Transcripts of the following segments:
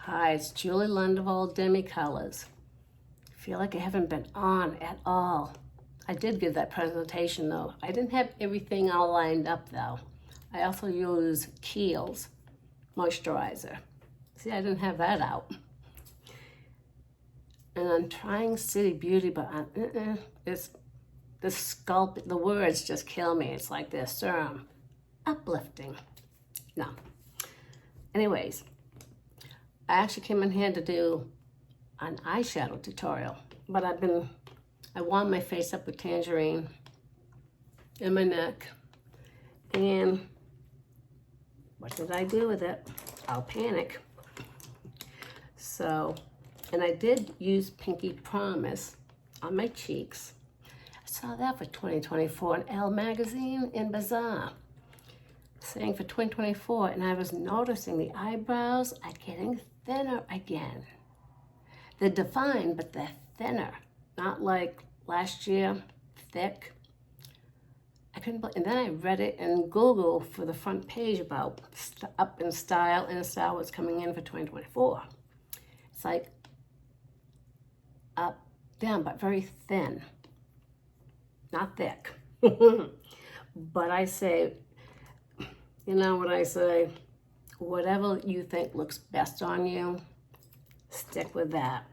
Hi, it's Julie Lundeval, Demi Colors. I feel like I haven't been on at all. I did give that presentation though. I didn't have everything all lined up though. I also use Kiehl's moisturizer. See, I didn't have that out. And I'm trying City Beauty, but it's the sculpt, the words just kill me. It's like this serum, uplifting. No. Anyways, I actually came in here to do an eyeshadow tutorial, but I warmed my face up with Tangerine and my neck, and what did I do with it? I'll panic. So, and I did use Pinky Promise on my cheeks. I saw that for 2024 in Elle magazine in Bazaar, saying for 2024, and I was noticing the eyebrows are getting thinner again. They're defined, but they're thinner. Not like last year, thick. I couldn't believe, and then I read it in Google for the front page about up in style, what's coming in for 2024. It's like up, down, but very thin. Not thick. But I say, you know what I say? Whatever you think looks best on you, stick with that.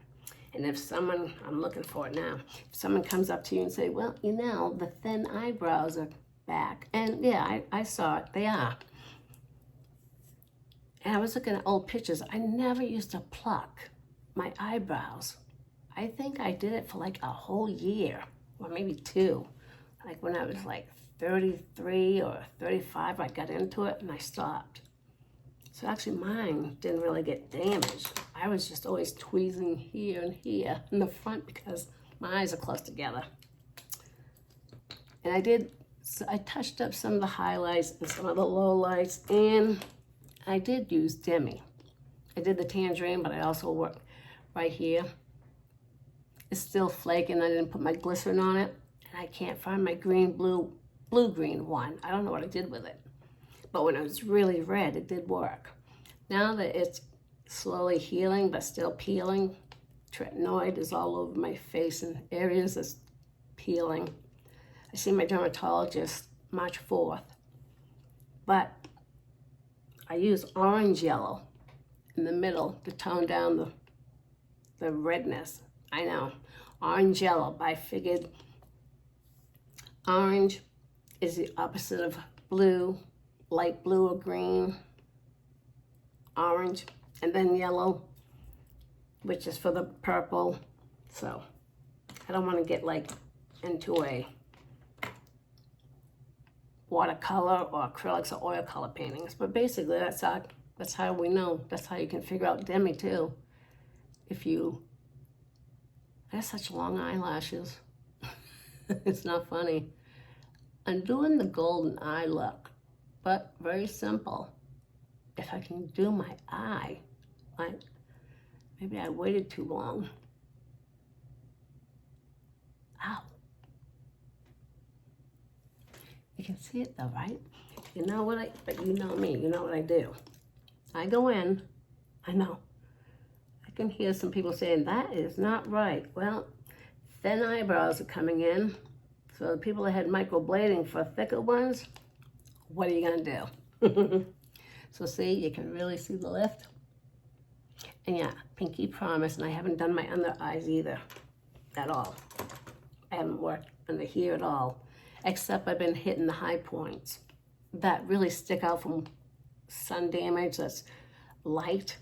And if someone, I'm looking for it now, if someone comes up to you and say, well, you know, the thin eyebrows are back. And yeah, I saw it, they are. And I was looking at old pictures. I never used to pluck my eyebrows. I think I did it for like a whole year, or maybe two. Like when I was like 33 or 35, I got into it and I stopped. So actually mine didn't really get damaged. I was just always tweezing here and here in the front because my eyes are close together. And I touched up some of the highlights and some of the lowlights, and I did use Demi. I did the Tangerine, but I also worked right here. It's still flaking. I didn't put my glycerin on it, and I can't find my blue-green one. I don't know what I did with it. But when it was really red, it did work. Now that it's slowly healing, but still peeling, tretinoid is all over my face in areas that's peeling. I see my dermatologist March 4th. But I use orange yellow in the middle to tone down the redness. I know, orange yellow, but I figured orange is the opposite of blue, light blue or green, orange, and then yellow, which is for the purple. So I don't want to get like into a watercolor or acrylics or oil color paintings, but basically that's how we know. That's how you can figure out Demi too. I have such long eyelashes. It's not funny. I'm doing the golden eye look, but very simple. If I can do my eye, maybe I waited too long. Ow. You can see it though, right? You know what but you know me, you know what I do. I go in, I know. I can hear some people saying, that is not right. Well, thin eyebrows are coming in. So the people that had microblading for thicker ones, what are you gonna do? So see, you can really see the lift. And yeah, Pinky Promise, and I haven't done my under eyes either, at all. I haven't worked under here at all, except I've been hitting the high points that really stick out from sun damage that's light.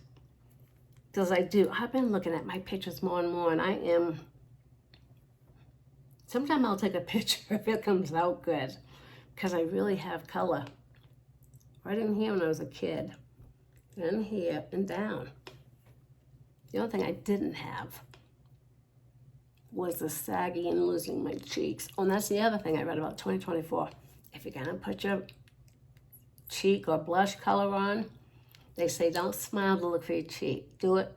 Because I've been looking at my pictures more and more, and sometimes I'll take a picture if it comes out good, because I really have color. Right in here when I was a kid, and here and down. The only thing I didn't have was the saggy and losing my cheeks. Oh, and that's the other thing I read about 2024. If you're gonna put your cheek or blush color on, they say don't smile to look for your cheek. Do it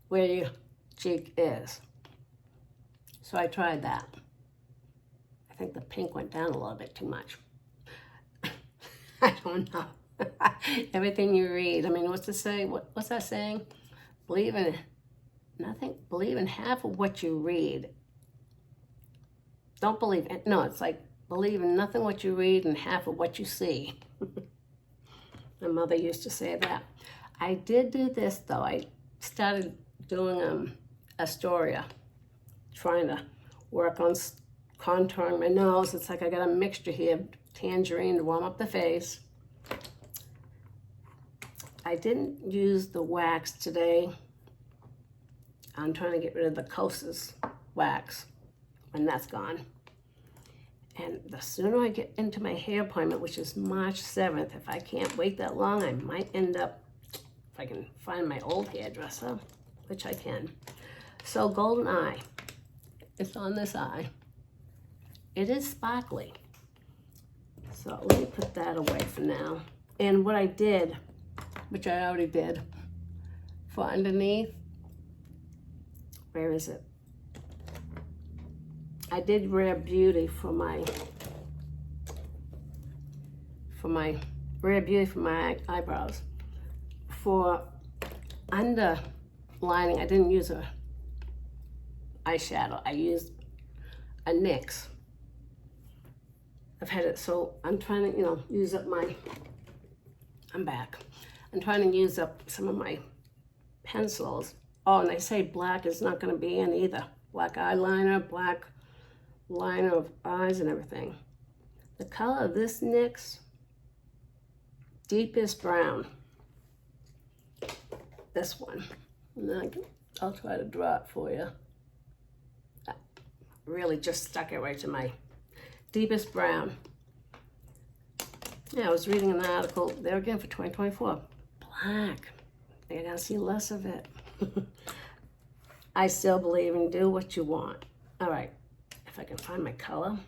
where your cheek is. So I tried that. I think the pink went down a little bit too much. I don't know. Everything you read. I mean, what's to say? What's that saying? believe in nothing, believe in half of what you read. Don't believe it. No, it's like believe in nothing what you read and half of what you see. My mother used to say that. I did do this though. I started doing Astoria, trying to work on contouring my nose. It's like I got a mixture here of Tangerine to warm up the face. I didn't use the wax today. I'm trying to get rid of the Kosas wax when that's gone. And the sooner I get into my hair appointment, which is March 7th, if I can't wait that long, I might end up, if I can find my old hairdresser, which I can. So Golden Eye, it's on this eye. It is sparkly. So let me put that away for now. And what I did, which I already did, for underneath, where is it? I did Rare Beauty for my eyebrows. For underlining, I didn't use a eyeshadow. I used a NYX. I've had it, so I'm trying to, use up I'm back. I'm trying to use up some of my pencils. Oh, and they say black is not going to be in either. Black eyeliner, black liner of eyes and everything. The color of this NYX, deepest brown. This one. And then I'll try to draw it for you. I really just stuck it right to my deepest brown. Yeah, I was reading an article there again for 2024. Black. You're gonna see less of it. I still believe in do what you want. All right, if I can find my color.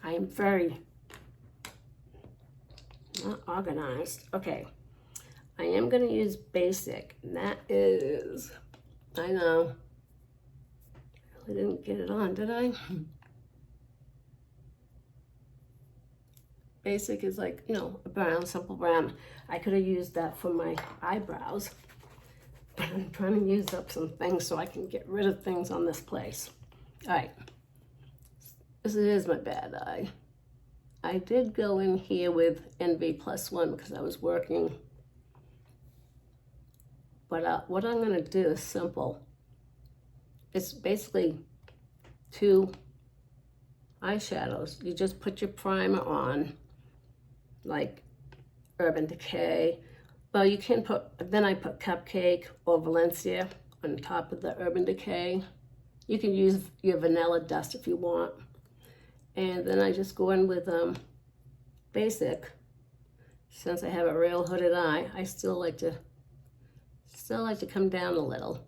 I am very not organized. Okay, I am gonna use basic, and that is, I know, I really didn't get it on, did I? Basic is like, a brown, simple brown. I could have used that for my eyebrows. But I'm trying to use up some things so I can get rid of things on this place. All right. This is my bad eye. I did go in here with NV+1 because I was working. But what I'm going to do is simple. It's basically 2 eyeshadows. You just put your primer on, like Urban Decay. Well, you can put, then I put Cupcake or Valencia on top of the Urban Decay. You can use your vanilla dust if you want. And then I just go in with basic. Since I have a real hooded eye, I still like to come down a little.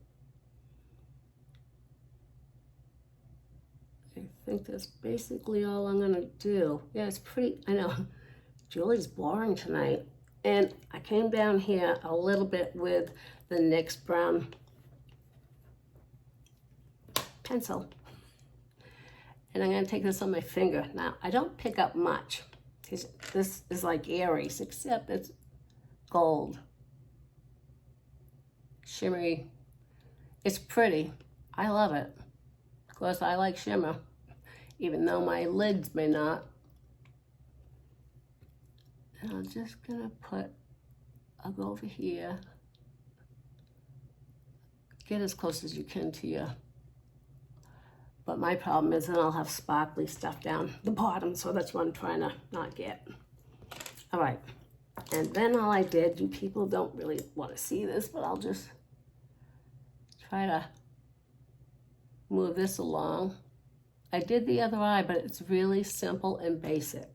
I think that's basically all I'm gonna do. Yeah, it's pretty, I know, Julie's boring tonight. And I came down here a little bit with the NYX brown pencil. And I'm gonna take this on my finger. Now, I don't pick up much. This is like Aries, except it's gold. Shimmery. It's pretty. I love it. Of course, I like shimmer, even though my lids may not. And I'm just gonna I'll go over here. Get as close as you can to your, but my problem is then I'll have sparkly stuff down the bottom, so that's what I'm trying to not get. All right, and then all I did, you people don't really want to see this, but I'll just try to move this along. I did the other eye, but it's really simple and basic.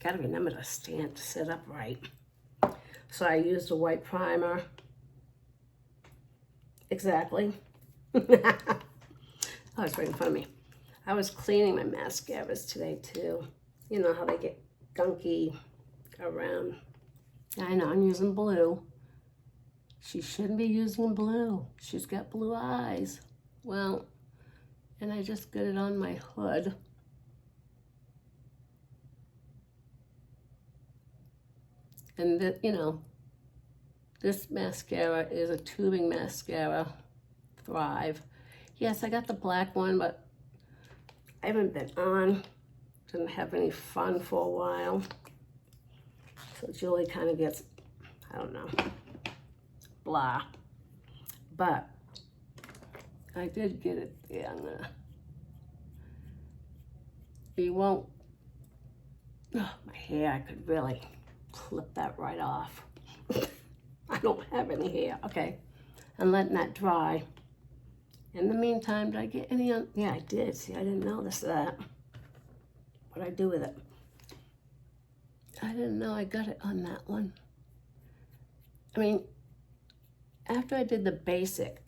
Gotta remember to sit up right. So I used a white primer. Exactly. Oh, it's right in front of me. I was cleaning my mascaras today too. You know how they get gunky around. I know, I'm using blue. She shouldn't be using blue. She's got blue eyes. Well, and I just got it on my hood. And that, This mascara is a tubing mascara, Thrive. Yes, I got the black one, but I haven't been on. Didn't have any fun for a while. So Julie kind of gets, I don't know, blah. But I did get it there. You won't, oh, my hair, I could really clip that right off. I don't have any hair. Okay, I'm letting that dry. In the meantime, did I get any on? Yeah, I did. See, I didn't notice that. What'd I do with it? I didn't know I got it on that one. I mean, after I did the basic,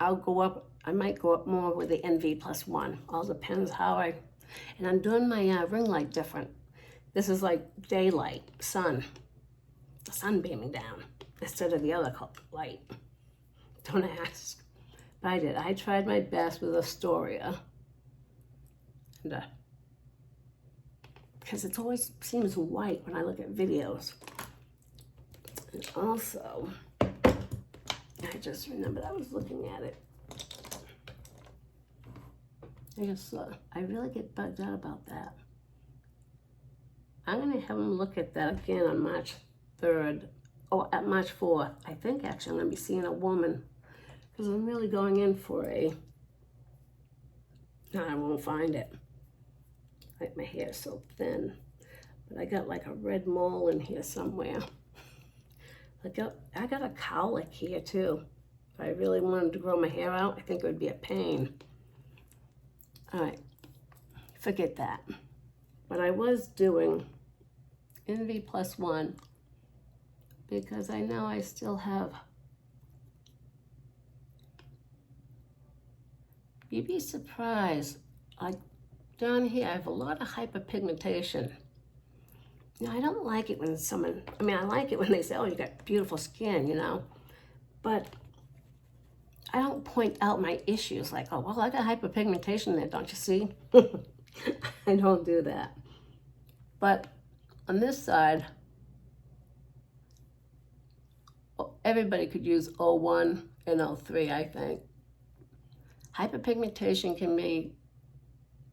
I'll go up, I might go up more with the NV+1. All depends how and I'm doing my ring light different. This is like daylight, sun. The sun beaming down instead of the other light. Don't ask. But I did. I tried my best with Astoria. And, because it always seems white when I look at videos. And also, I just remembered I was looking at it. I really get bugged out about that. I'm going to have them look at that again on March 3rd. Oh, at March 4th. I think actually I'm going to be seeing a woman. Because I'm really going in for no, I won't find it. Like my hair is so thin. But I got like a red mole in here somewhere. I got a cowlick here too. If I really wanted to grow my hair out, I think it would be a pain. All right, forget that. But I was doing NV+1 because I know I still have, you'd be surprised, like down here I have a lot of hyperpigmentation. Now I don't like it when someone, I mean I like it when they say, oh, you got beautiful skin, you know, but I don't point out my issues like, oh, well, I got hyperpigmentation there, don't you see? I don't do that. But on this side, everybody could use O1 and O3, I think. Hyperpigmentation can be,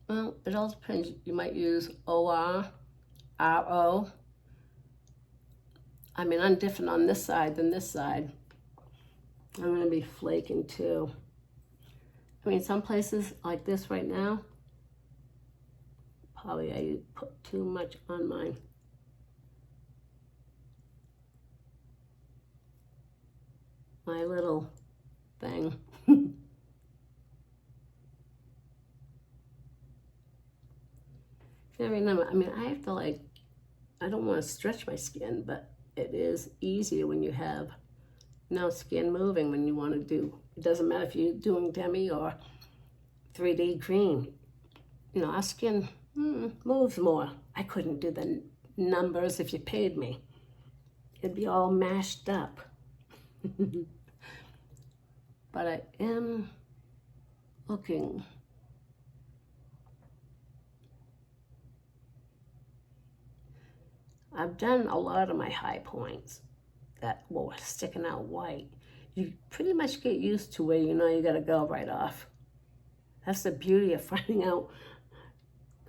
well, it all depends. You might use OR, RO. I mean, I'm different on this side than this side. I'm going to be flaking too. I mean, some places like this right now, probably I put too much on mine. My little thing. Now remember, I mean, I have to like, I don't want to stretch my skin, but it is easier when you have no skin moving when you want to do. It doesn't matter if you're doing demi or 3D cream. You know, our skin moves more. I couldn't do the numbers if you paid me. It'd be all mashed up. But I am looking. I've done a lot of my high points that were sticking out white. You pretty much get used to where you know you gotta go right off. That's the beauty of finding out,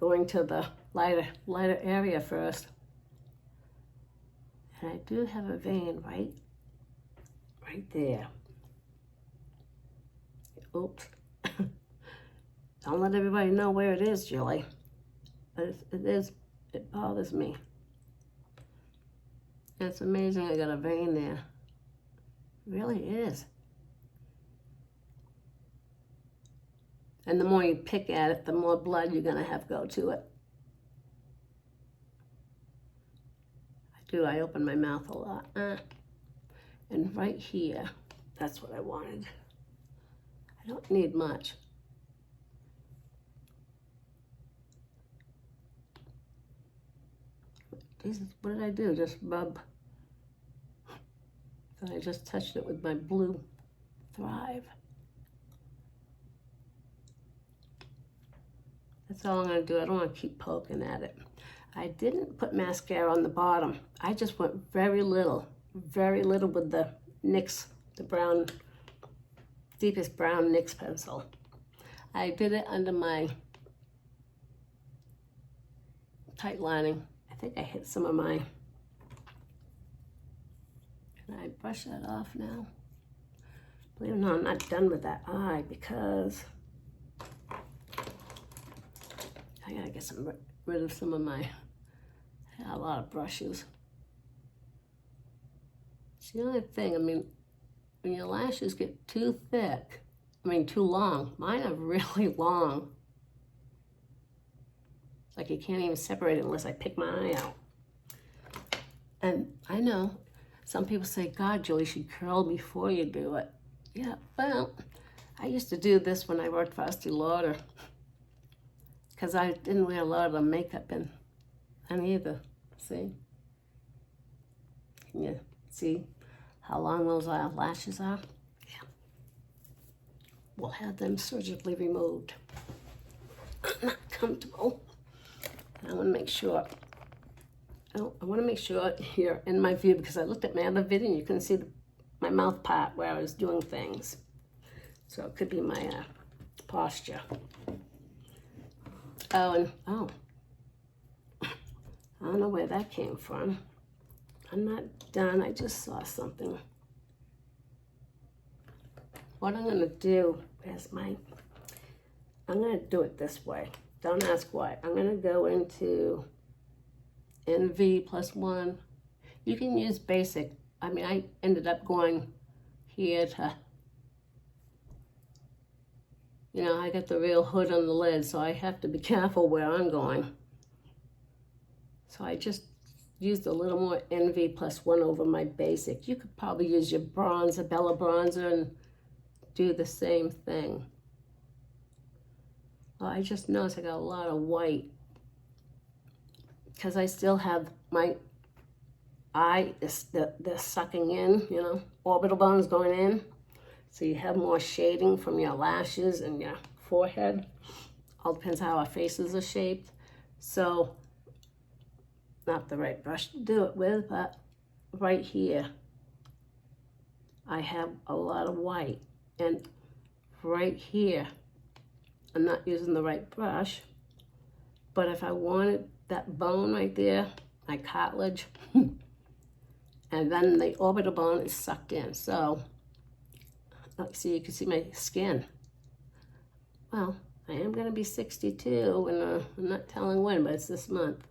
going to the lighter area first. And I do have a vein right there. Oops. Don't let everybody know where it is, Julie. But it bothers me. It's amazing I got a vein there. It really is. And the more you pick at it, the more blood you're gonna have go to it. I open my mouth a lot. And right here, that's what I wanted. I don't need much. Jesus, what did I do? Just rub. So I just touched it with my blue Thrive. That's all I'm gonna do. I don't wanna keep poking at it. I didn't put mascara on the bottom. I just went very little. very little with the NYX, the brown, deepest brown NYX pencil. I did it under my tight lining. I think I hit some of my, can I brush that off now? Believe it or not, I'm not done with that eye because I gotta get rid of some of my, I had a lot of brushes. It's the only thing, I mean, when your lashes get too thick, I mean too long, mine are really long. It's like you can't even separate it unless I pick my eye out. And I know, some people say, God, Julie, you should curl before you do it. Yeah, well, I used to do this when I worked for Estee Lauder because I didn't wear a lot of the makeup in either. See? Can you see how long those lashes are? Yeah. We'll have them surgically removed. I'm not comfortable. I want to make sure. I want to make sure here in my view because I looked at my other video and you can see my mouth part where I was doing things. So it could be my posture. Oh, and I don't know where that came from. I'm not done, I just saw something. What I'm gonna do is I'm gonna do it this way. Don't ask why. I'm gonna go into NV+1. You can use basic. I mean, I ended up going here to, you know, I got the real hood on the lid, so I have to be careful where I'm going. So I just used a little more NV+1 over my basic. You could probably use your bronzer, Bella bronzer, and do the same thing. Well, I just noticed I got a lot of white because I still have my eye, they're sucking in, you know, orbital bones going in. So you have more shading from your lashes and your forehead. All depends how our faces are shaped. So, not the right brush to do it with, but right here, I have a lot of white. And right here, I'm not using the right brush, but if I wanted that bone right there, my cartilage, and then the orbital bone is sucked in. So, see, you can see my skin. Well, I am going to be 62, and I'm not telling when, but it's this month.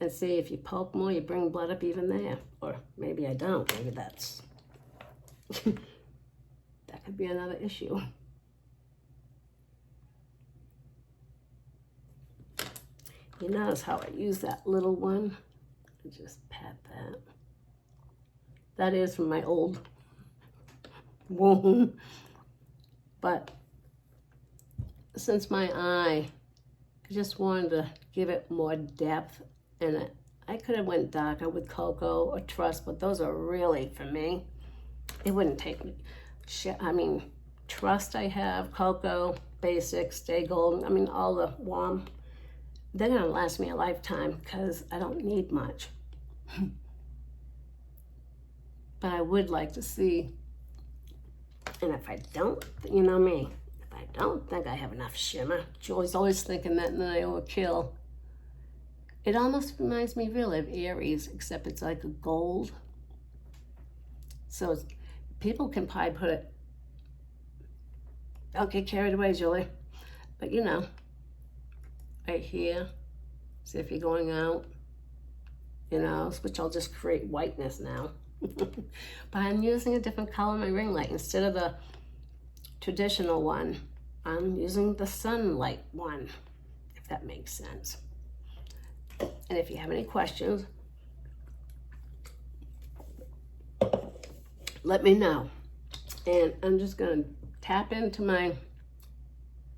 And see, if you poke more, you bring blood up even there. Or maybe I don't. Maybe that's... that could be another issue. You notice how I use that little one? I just pat that. That is from my old wound. But since my eye, I just wanted to give it more depth. And I could have went darker with Cocoa or Trust, but those are really, for me, it wouldn't take me. I mean, Trust I have, Cocoa, Basic, Stay Golden, I mean, all the warm. They're gonna last me a lifetime because I don't need much. But I would like to see, and if I don't, you know me, if I don't think I have enough shimmer, Julie's always thinking that and then I overkill. It almost reminds me really of Aries, except it's like a gold. So people can probably put it, don't get carried away, Julie. But you know, right here, see if you're going out, you know, which I'll just create whiteness now. But I'm using a different color in my ring light. Instead of the traditional one, I'm using the sunlight one, if that makes sense. And if you have any questions, let me know. And I'm just gonna tap into my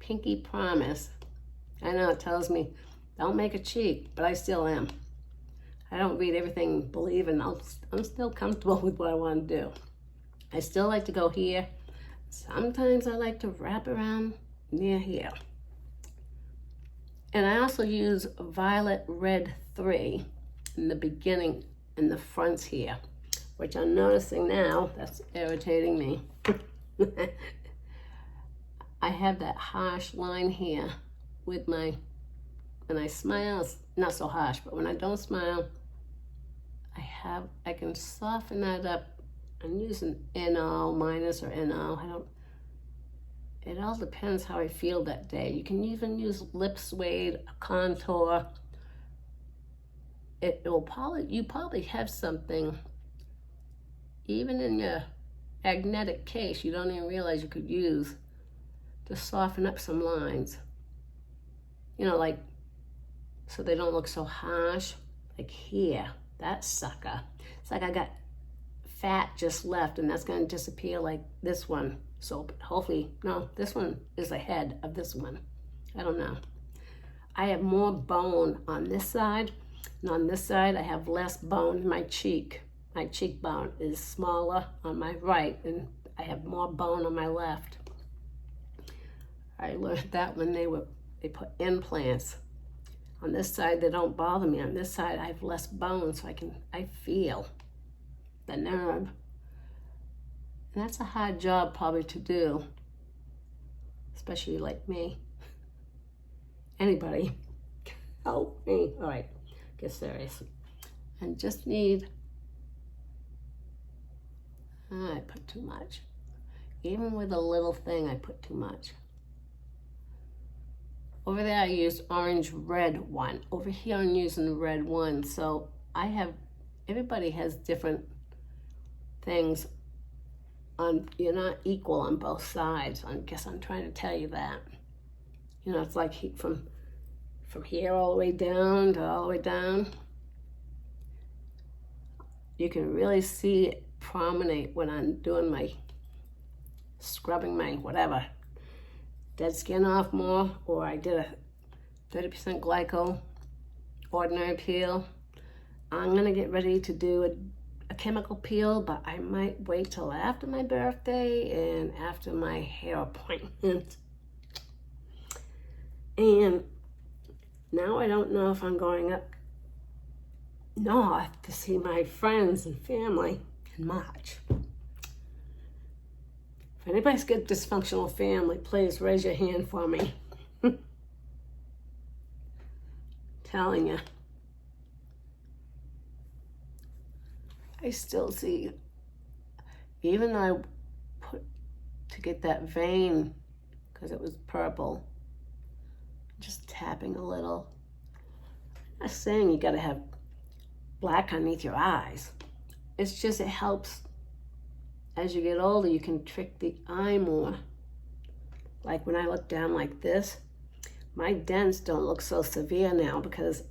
pinky Promise. I know it tells me, don't make a cheat, but I still am. I don't read everything, believe, and I'm still comfortable with what I want to do. I still like to go here. Sometimes I like to wrap around near here. And I also use Violet Red 3 in the beginning, in the fronts here. which I'm noticing now, that's irritating me. I have that harsh line here with my, when I smile, it's not so harsh, but when I don't smile, I can soften that up. I'm using NO minus or NO. It all depends how I feel that day. You can even use lip suede, a contour. You probably have something, even in your magnetic case, you don't even realize you could use to soften up some lines. You know, like, so they don't look so harsh. Like here, that sucker. It's like I got fat just left, and that's gonna disappear like this one. So hopefully, no, this one is ahead of this one. I don't know. I have more bone on this side, and on this side I have less bone in my cheek. My cheekbone is smaller on my right, and I have more bone on my left. I learned that when they put implants. On this side, they don't bother me. On this side, I have less bone, so I feel the nerve. And that's a hard job probably to do, especially like me. Anybody, help me. All right, get serious. And just need, I put too much. Even with a little thing, I put too much. Over there I used orange red one. Over here I'm using the red one. So everybody has different things on, you're not equal on both sides. I guess I'm trying to tell you that. You know, it's like from here all the way down to all the way down. You can really see it prominent when I'm doing my scrubbing my whatever. Dead skin off more, or I did a 30% glyco ordinary peel. I'm gonna get ready to do a chemical peel, but I might wait till after my birthday and after my hair appointment. And now I don't know if I'm going up north to see my friends and family in March. If anybody's got a dysfunctional family, please raise your hand for me. Telling you. I still see, even though I put to get that vein, because it was purple, just tapping a little. I'm not saying you gotta have black underneath your eyes. It's just, it helps. As you get older, you can trick the eye more. Like when I look down like this, my dents don't look so severe now because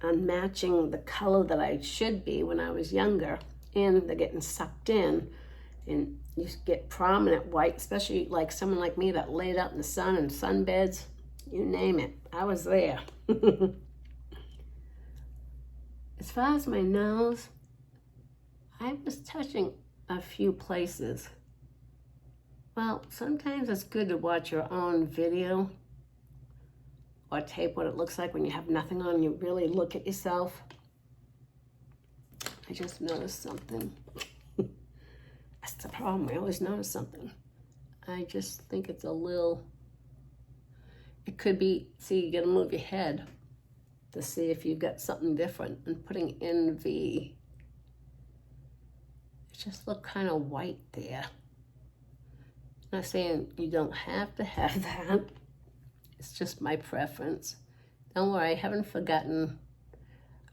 I'm matching the color that I should be when I was younger, and they're getting sucked in, and you get prominent white, especially like someone like me that laid out in the sun and sunbeds, you name it, I was there. As far as my nose, I was touching a few places. Well, sometimes it's good to watch your own video or tape what it looks like when you have nothing on. You really look at yourself. I just noticed something. That's the problem, I always notice something. I just think it's a little, it could be, see, you gotta move your head to see if you've got something different. And putting NV, just look kind of white there. I'm not saying you don't have to have that. It's just my preference. Don't worry, I haven't forgotten.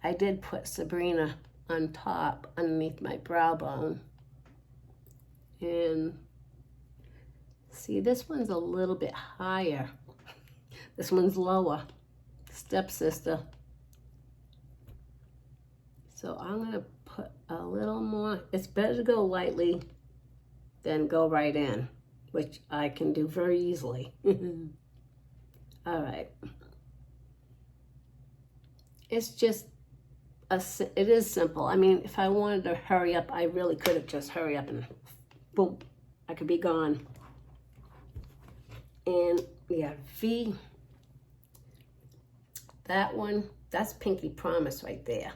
I did put Sabrina on top underneath my brow bone. And see, this one's a little bit higher. This one's lower. Stepsister. So I'm gonna put a little more. It's better to go lightly than go right in, which I can do very easily. All right. It's just, it is simple. I mean, if I wanted to hurry up, I really could have just hurry up and boom, I could be gone. And yeah, V, that one, that's Pinky Promise right there.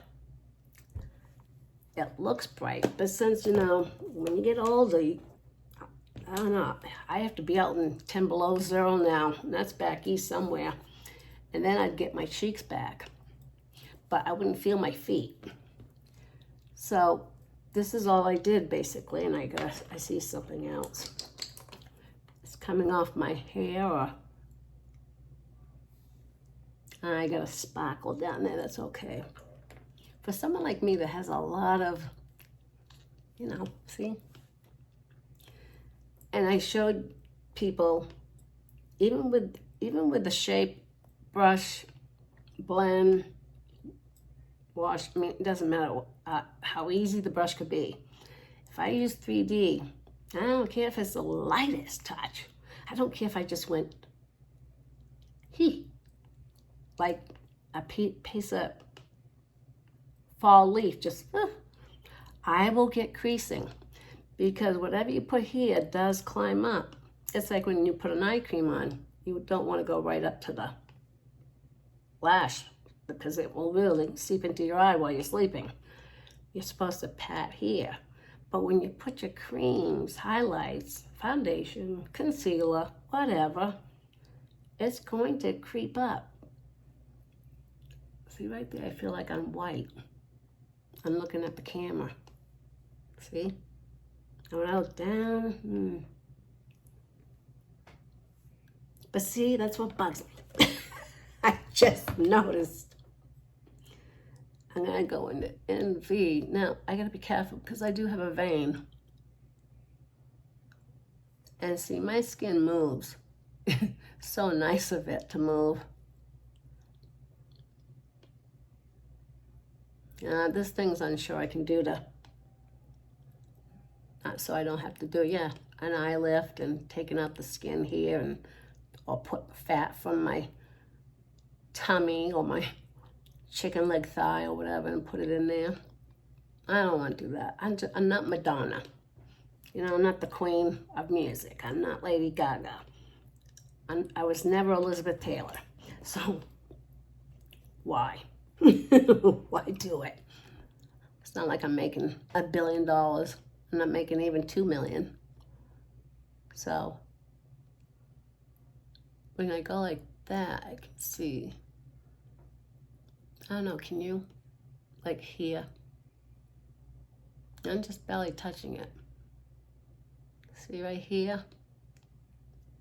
it looks bright, but since, you know, when you get older, I don't know, I have to be out in 10 below zero now, and that's back east somewhere, and then I'd get my cheeks back, but I wouldn't feel my feet. So this is all I did basically, and I see something else. It's coming off my hair, or I got a sparkle down there, that's okay. For someone like me that has a lot of, you know, see? And I showed people, even with the shape, brush, blend, wash, I mean, it doesn't matter how easy the brush could be. If I use 3D, I don't care if it's the lightest touch. I don't care if I just went, like a piece of fall leaf, just, I will get creasing, because whatever you put here does climb up. It's like when you put an eye cream on, you don't want to go right up to the lash, because it will really seep into your eye while you're sleeping. You're supposed to pat here. But when you put your creams, highlights, foundation, concealer, whatever, it's going to creep up. See right there, I feel like I'm white. I'm looking at the camera. See? And when I look down, But see, that's what bugs me. I just noticed. I'm gonna go into NV. Now, I gotta be careful because I do have a vein. And see, my skin moves. So nice of it to move. This thing's unsure I can do so I don't have to do, an eye lift and taking out the skin here, or put fat from my tummy or my chicken leg thigh or whatever and put it in there. I don't want to do that. I'm not Madonna. You know, I'm not the queen of music. I'm not Lady Gaga. I was never Elizabeth Taylor. So, why? Why do it? It's not like I'm making $1 billion. I'm not making even 2 million. So, when I go like that, I can see. I don't know, can you? Like here. I'm just barely touching it. See right here?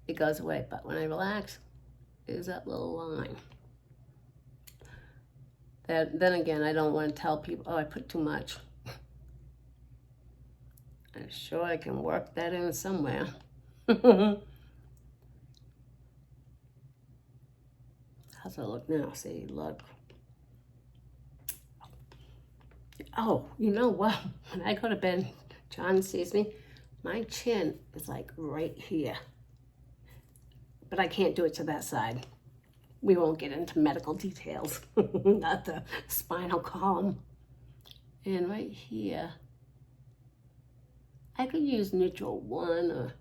It goes away, but when I relax, there's that little line. Then again, I don't want to tell people, oh, I put too much. I'm sure I can work that in somewhere. How's it look now? See, look. Oh, you know what? When I go to bed, John sees me, my chin is like right here. But I can't do it to that side. We won't get into medical details. Not the spinal column. And right here, I could use neutral 1 or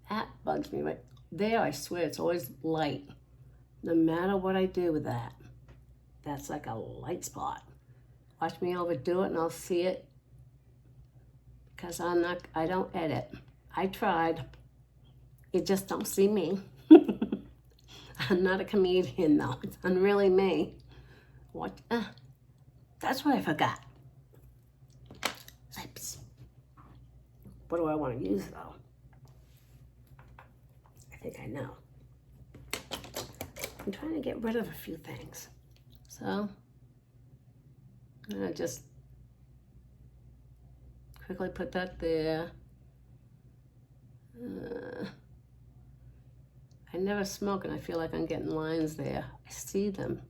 that bugs me right there. I swear it's always light. No matter what I do with that, that's like a light spot. Watch me overdo it and I'll see it, because I don't edit. I tried. You just don't see me. I'm not a comedian though. It's really me. What? That's what I forgot. Lips. What do I want to use though? I think I know. I'm trying to get rid of a few things. So, I'm gonna just quickly put that there. I never smoke and I feel like I'm getting lines there. I see them.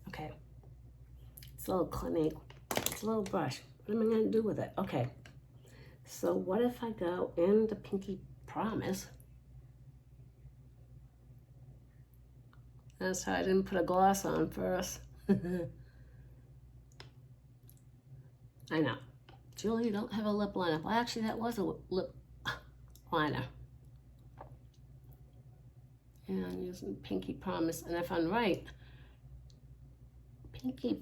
Okay. It's a little Clinique. It's a little brush. What am I gonna do with it? Okay. So what if I go in the Pinky Promise? That's how I didn't put a gloss on first. I know. Julie, you don't have a lip liner. Well, actually, that was a lip liner. And I'm using Pinky Promise. And if I'm right, Pinky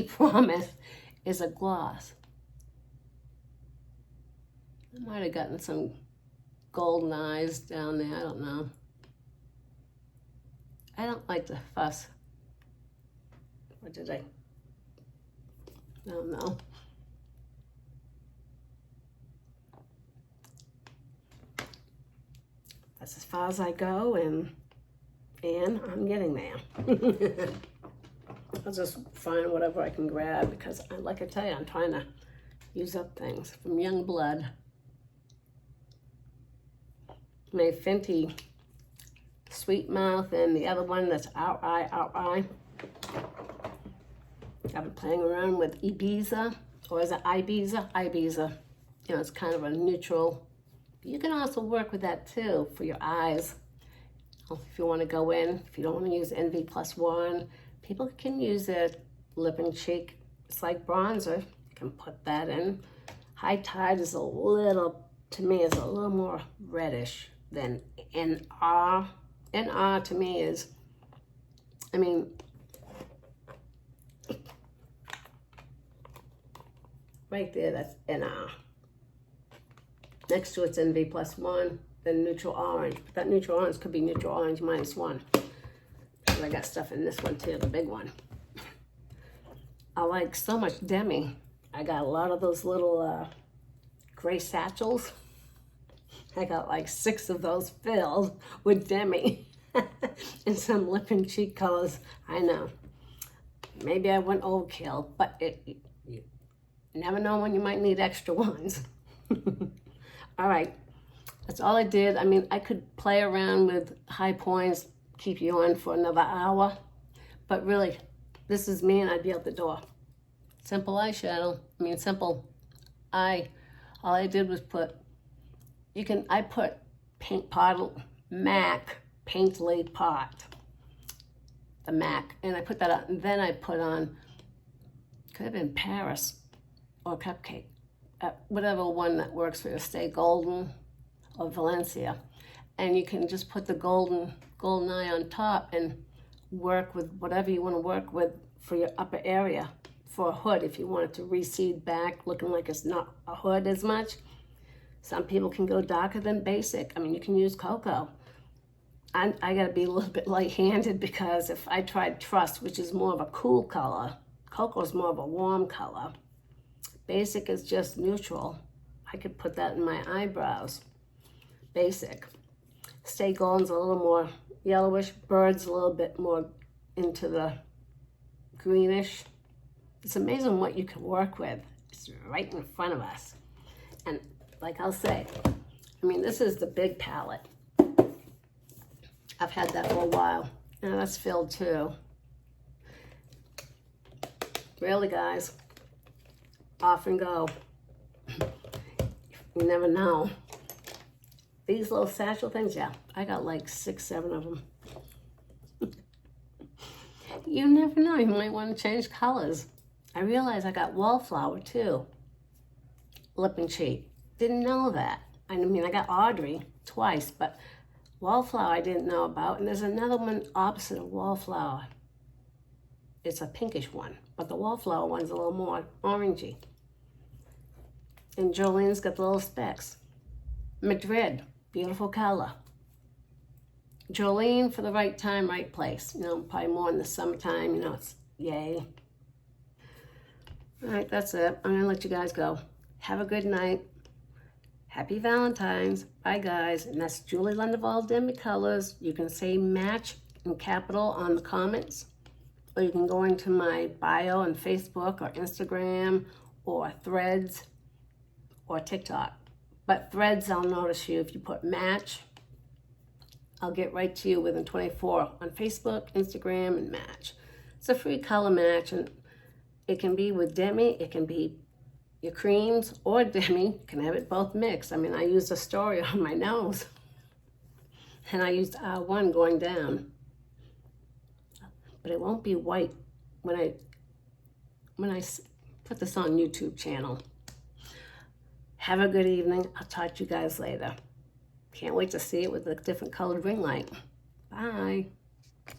Promise is a gloss. I might have gotten some golden eyes down there, I don't know. I don't like to fuss. What did I don't know. That's as far as I go, and I'm getting there. I'll just find whatever I can grab because, like I tell you, I'm trying to use up things from young blood. My Fenty Sweet Mouth and the other one that's Our Eye. I've been playing around with Ibiza, or is it Ibiza? Ibiza. You know, it's kind of a neutral. You can also work with that too for your eyes. If you want to go in, if you don't want to use NV+1, people can use their lip and cheek. It's like bronzer. You can put that in. High Tide is a little, to me, is a little more reddish than NR. NR to me is, I mean, right there, that's NR. Next to it's NV+1, then neutral orange. But that neutral orange could be neutral orange -1. Because I got stuff in this one too, the big one. I like so much Demi. I got a lot of those little gray satchels. I got like 6 of those filled with Demi. And some lip and cheek colors. I know. Maybe I went overkill, but you never know when you might need extra ones. All right, that's all I did. I mean, I could play around with high points, keep you on for another hour, but really, this is me and I'd be out the door. Simple eyeshadow, I mean, simple eye. All I did was put, I put paint pot, MAC Paintley pot, the MAC, and I put that on, and then I put on, could have been Paris or Cupcake. Whatever one that works for you, Stay Golden or Valencia. And you can just put the golden eye on top and work with whatever you want to work with for your upper area. For a hood, if you want it to recede back, looking like it's not a hood as much. Some people can go darker than basic. I mean, you can use cocoa. I gotta be a little bit light-handed because if I tried Trust, which is more of a cool color, cocoa is more of a warm color. Basic is just neutral. I could put that in my eyebrows. Basic. Stay Golden's a little more yellowish. Bird's a little bit more into the greenish. It's amazing what you can work with. It's right in front of us. And like I'll say, I mean, this is the big palette. I've had that for a while. Now that's filled too. Really, guys. Off and go. You never know. These little satchel things, yeah, I got like 6, 7 of them. You never know, you might want to change colors. I realized I got Wallflower too. Lip and cheek. Didn't know that. I mean, I got Audrey twice, but Wallflower I didn't know about. And there's another one opposite of Wallflower. It's a pinkish one, but the Wallflower one's a little more orangey. And Jolene's got the little specks. Madrid, beautiful color. Jolene for the right time, right place. You know, probably more in the summertime, you know, it's yay. All right, that's it. I'm gonna let you guys go. Have a good night. Happy Valentine's. Bye, guys. And that's Julie Lendeval Demi Colors. You can say match in capital on the comments, or you can go into my bio on Facebook or Instagram or Threads or TikTok. But Threads, I'll notice you if you put match. I'll get right to you within 24 on Facebook, Instagram, and match. It's a free color match, and it can be with Demi, it can be your creams or Demi. You can have it both mixed. I mean, I used Astoria on my nose, and I used R1 going down. But it won't be white when I put this on YouTube channel. Have a good evening. I'll talk to you guys later. Can't wait to see it with a different colored ring light. Bye.